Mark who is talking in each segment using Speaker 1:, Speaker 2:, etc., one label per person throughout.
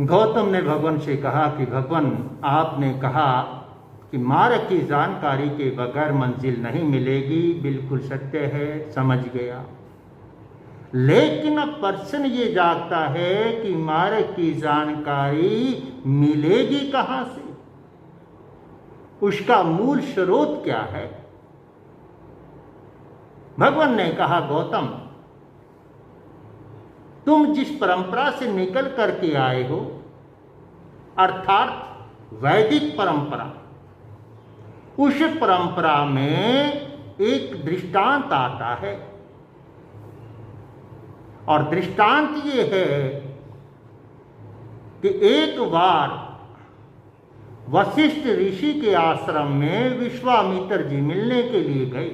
Speaker 1: गौतम ने भगवान से कहा कि भगवान, आपने कहा कि मार्ग की जानकारी के बगैर मंजिल नहीं मिलेगी। बिल्कुल सत्य है, समझ गया। लेकिन अब प्रश्न ये जागता है कि मार्ग की जानकारी मिलेगी कहाँ से? उसका मूल स्रोत क्या है? भगवान ने कहा, गौतम, तुम जिस परंपरा से निकल करके आए हो, अर्थात वैदिक परंपरा, उस परंपरा में एक दृष्टांत आता है। और दृष्टांत ये है कि एक बार वशिष्ठ ऋषि के आश्रम में विश्वामित्र जी मिलने के लिए गए।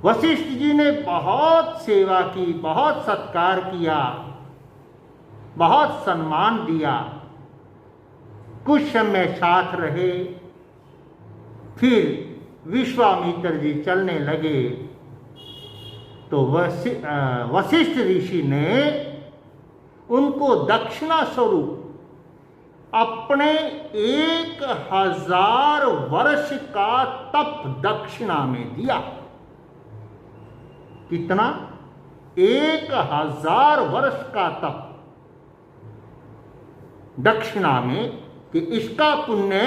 Speaker 1: वशिष्ठ जी ने बहुत सेवा की, बहुत सत्कार किया, बहुत सम्मान दिया। कुछ समय साथ रहे, फिर विश्वामित्र जी चलने लगे तो वशिष्ठ ऋषि ने उनको दक्षिणा स्वरूप अपने 1000 वर्ष का तप दक्षिणा में दिया। कितना? 1000 वर्ष का तप दक्षिणा में, कि इसका पुण्य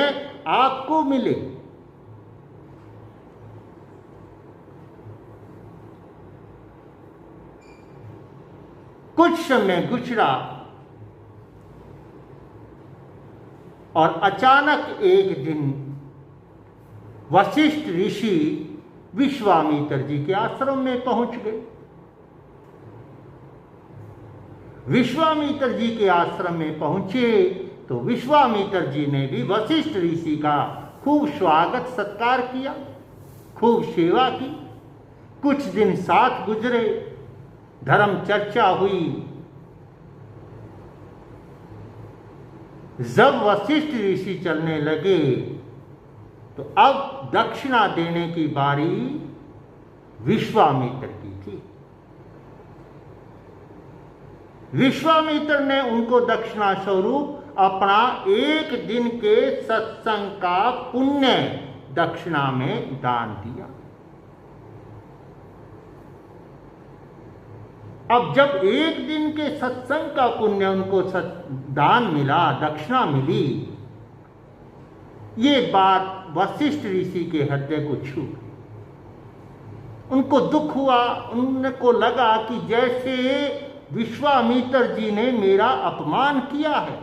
Speaker 1: आपको मिले। कुछ समय गुजरा और अचानक एक दिन वशिष्ठ ऋषि विश्वामित्र जी के आश्रम में पहुंच गए। विश्वामित्र जी के आश्रम में पहुंचे तो विश्वामित्र जी ने भी वशिष्ठ ऋषि का खूब स्वागत सत्कार किया, खूब सेवा की। कुछ दिन साथ गुजरे, धर्म चर्चा हुई। जब वशिष्ठ ऋषि चलने लगे तो अब दक्षिणा देने की बारी विश्वामित्र की थी। विश्वामित्र ने उनको दक्षिणा स्वरूप अपना 1 दिन के सत्संग का पुण्य दक्षिणा में दान दिया। अब जब 1 दिन के सत्संग का पुण्य उनको दान मिला, दक्षिणा मिली, ये बात वशिष्ठ ऋषि के हृदय को छू गई। उनको दुख हुआ। उनको लगा कि जैसे विश्वामित्र जी ने मेरा अपमान किया है।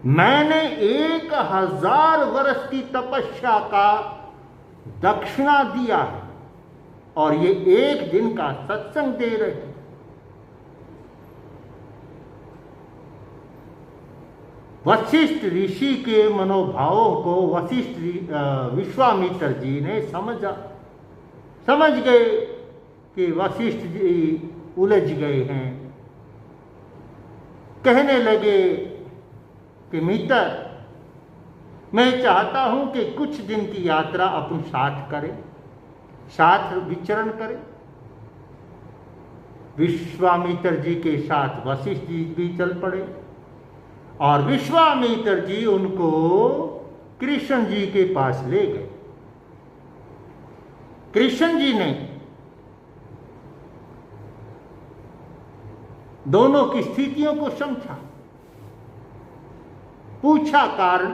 Speaker 1: मैंने 1000 वर्ष की तपस्या का दक्षिणा दिया है और ये 1 दिन का सत्संग दे रहे हैं। वशिष्ठ ऋषि के मनोभावों को विश्वामित्र जी ने समझ गए कि वशिष्ठ जी उलझ गए हैं। कहने लगे कि मित्र, मैं चाहता हूं कि कुछ दिन की यात्रा अपन साथ करें, साथ विचरण करें। विश्वामित्र जी के साथ वशिष्ठ जी भी चल पड़े और विश्वामित्र जी उनको कृष्ण जी के पास ले गए। कृष्ण जी ने दोनों की स्थितियों को समझा, पूछा कारण।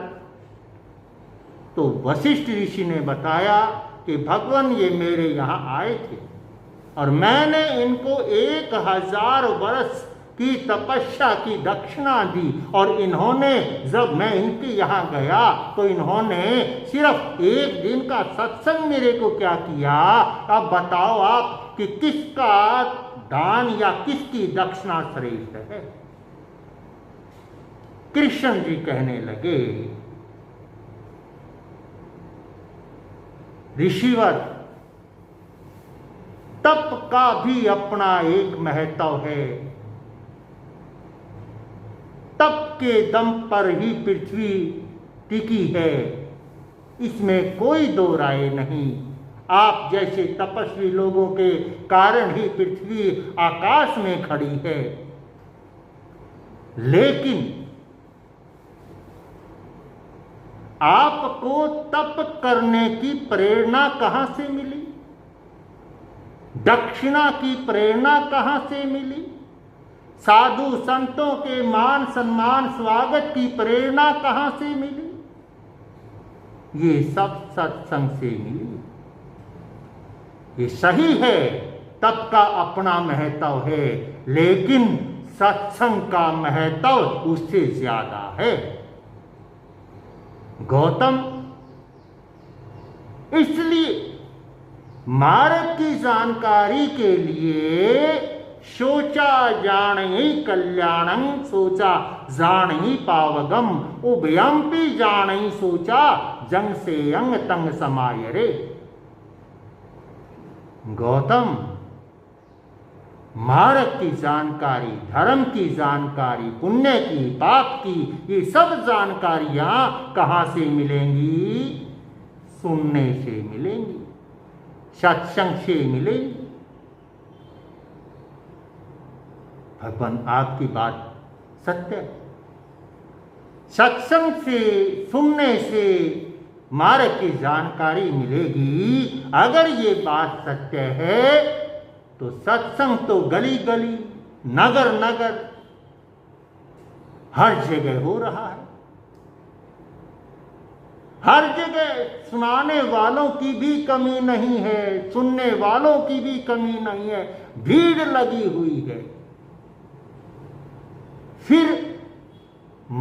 Speaker 1: तो वशिष्ठ ऋषि ने बताया कि भगवान, ये मेरे यहां आए थे और मैंने इनको 1000 वर्ष की तपस्या की दक्षिणा दी और इन्होंने, जब मैं इनके यहाँ गया तो इन्होंने सिर्फ 1 दिन का सत्संग मेरे को क्या किया। अब बताओ आप कि किसका दान या किसकी दक्षिणा श्रेष्ठ है? कृष्ण जी कहने लगे, ऋषिवर, तप का भी अपना एक महत्व है। तप के दम पर ही पृथ्वी टिकी है, इसमें कोई दो राय नहीं। आप जैसे तपस्वी लोगों के कारण ही पृथ्वी आकाश में खड़ी है। लेकिन आपको तप करने की प्रेरणा कहां से मिली? दक्षिणा की प्रेरणा कहां से मिली? साधु संतों के मान सम्मान स्वागत की प्रेरणा कहां से मिली? ये सब सत्संग से मिली। ये सही है, तप का अपना महत्व है, लेकिन सत्संग का महत्व उससे ज्यादा है। गौतम, इसलिए मार्ग की जानकारी के लिए सोचा जानी कल्याणं सोचा जानी पावगम उभयंपि जानी सोचा जंग से अंग तंग समाय रे। गौतम, मार्ग की जानकारी, धर्म की जानकारी, पुण्य की, पाप की, ये सब जानकारियां कहां से मिलेंगी? सुनने से मिलेंगी, सत्संग से मिलेंगी। भगवान, आपकी बात सत्य है। सत्संग से, सुनने से मार्ग की जानकारी मिलेगी। अगर ये बात सत्य है तो सत्संग तो गली गली, नगर नगर, हर जगह हो रहा है। हर जगह सुनाने वालों की भी कमी नहीं है, सुनने वालों की भी कमी नहीं है, भीड़ लगी हुई है। फिर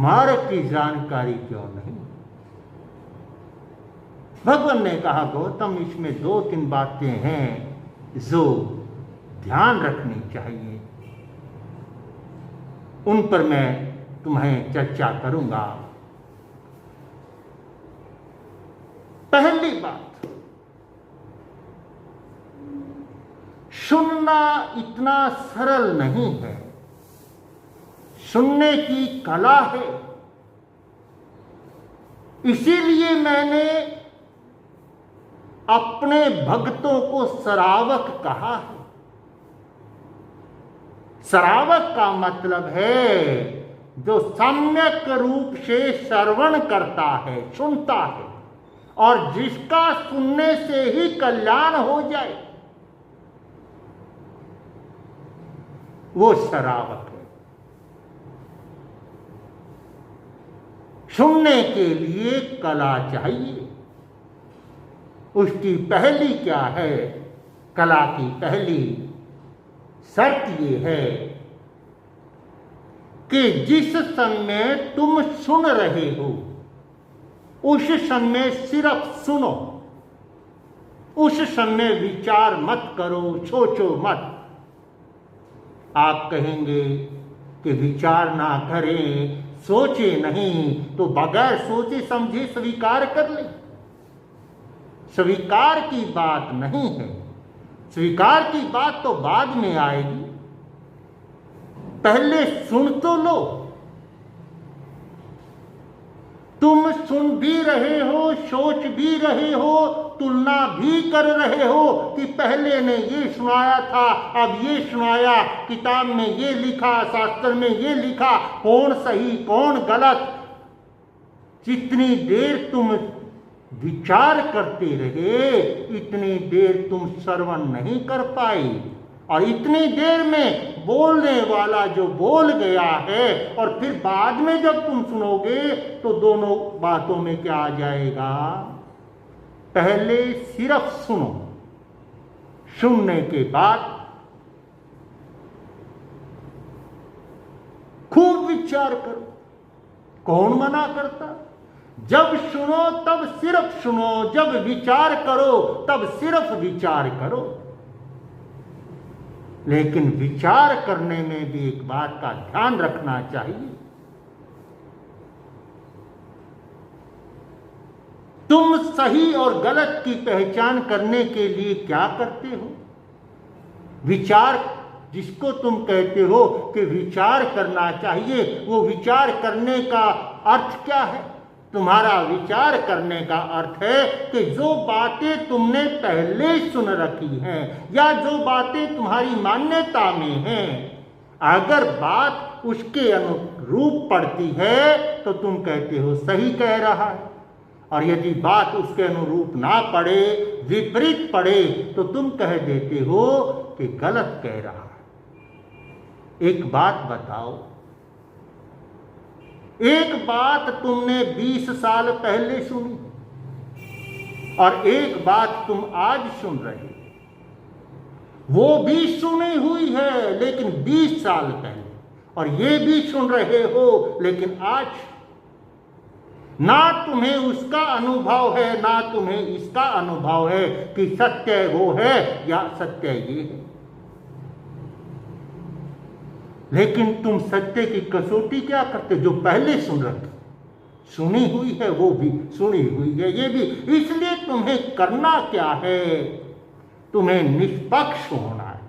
Speaker 1: मार्ग की जानकारी क्यों नहीं? भगवान ने कहा, गौतम, इसमें 2-3 बातें हैं जो ध्यान रखनी चाहिए, उन पर मैं तुम्हें चर्चा करूंगा। पहली बात, सुनना इतना सरल नहीं है। सुनने की कला है। इसीलिए मैंने अपने भक्तों को श्रावक कहा है। श्रावक का मतलब है जो सम्यक रूप से श्रवण करता है, सुनता है, और जिसका सुनने से ही कल्याण हो जाए, वो श्रावक है। सुनने के लिए कला चाहिए। उसकी पहली क्या है? कला की पहली शर्त ये है कि जिस समय तुम सुन रहे हो उस समय सिर्फ सुनो, उस समय विचार मत करो, सोचो मत। आप कहेंगे कि विचार ना करें, सोचे नहीं, तो बगैर सोचे समझे स्वीकार कर ले। स्वीकार की बात नहीं है, स्वीकार की बात तो बाद में आएगी। पहले सुन तो लो। तुम सुन भी रहे हो, सोच भी रहे हो, तुलना भी कर रहे हो कि पहले ने ये सुनाया था, अब ये सुनाया, किताब में ये लिखा, शास्त्र में ये लिखा, कौन सही कौन गलत। जितनी देर तुम विचार करते रहे, इतनी देर तुम श्रवण नहीं कर पाए, और इतनी देर में बोलने वाला जो बोल गया है, और फिर बाद में जब तुम सुनोगे तो दोनों बातों में क्या आ जाएगा? पहले सिर्फ सुनो, सुनने के बाद खूब विचार करो। कौन मना करता? जब सुनो तब सिर्फ सुनो, जब विचार करो तब सिर्फ विचार करो। लेकिन विचार करने में भी एक बात का ध्यान रखना चाहिए। तुम सही और गलत की पहचान करने के लिए क्या करते हो? विचार, जिसको तुम कहते हो कि विचार करना चाहिए, वो विचार करने का अर्थ क्या है? तुम्हारा विचार करने का अर्थ है कि जो बातें तुमने पहले सुन रखी हैं, या जो बातें तुम्हारी मान्यता में हैं, अगर बात उसके अनुरूप पड़ती है तो तुम कहते हो सही कह रहा है, और यदि बात उसके अनुरूप ना पड़े, विपरीत पड़े, तो तुम कह देते हो कि गलत कह रहा है। एक बात बताओ, एक बात तुमने 20 साल पहले सुनी और एक बात तुम आज सुन रहे हो। वो भी सुनी हुई है लेकिन 20 साल पहले, और ये भी सुन रहे हो लेकिन आज। ना तुम्हें उसका अनुभव है ना तुम्हें इसका अनुभव है कि सत्य वो है या सत्य ये है। लेकिन तुम सत्य की कसौटी क्या करते? जो पहले सुन रखे, सुनी हुई है वो भी, सुनी हुई है ये भी। इसलिए तुम्हें करना क्या है? तुम्हें निष्पक्ष होना है।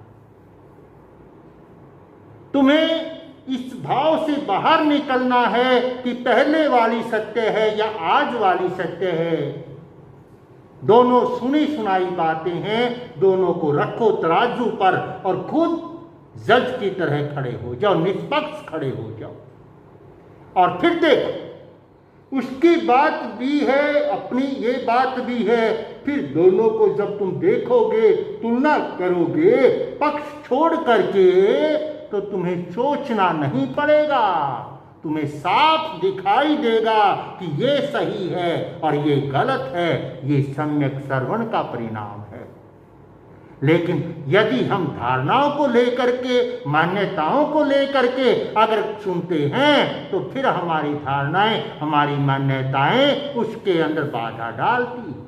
Speaker 1: तुम्हें इस भाव से बाहर निकलना है कि पहले वाली सत्य है या आज वाली सत्य है। दोनों सुनी सुनाई बातें हैं, दोनों को रखो तराजू पर और खुद जज की तरह खड़े हो जाओ, निष्पक्ष खड़े हो जाओ। और फिर देखो, उसकी बात भी है, अपनी ये बात भी है। फिर दोनों को जब तुम देखोगे, तुलना करोगे पक्ष छोड़ करके, तो तुम्हें सोचना नहीं पड़ेगा। तुम्हें साफ दिखाई देगा कि ये सही है और ये गलत है। ये सम्यक श्रवण का परिणाम है। लेकिन यदि हम धारणाओं को लेकर के, मान्यताओं को लेकर के अगर सुनते हैं, तो फिर हमारी धारणाएं, हमारी मान्यताएं उसके अंदर बाधा डालती।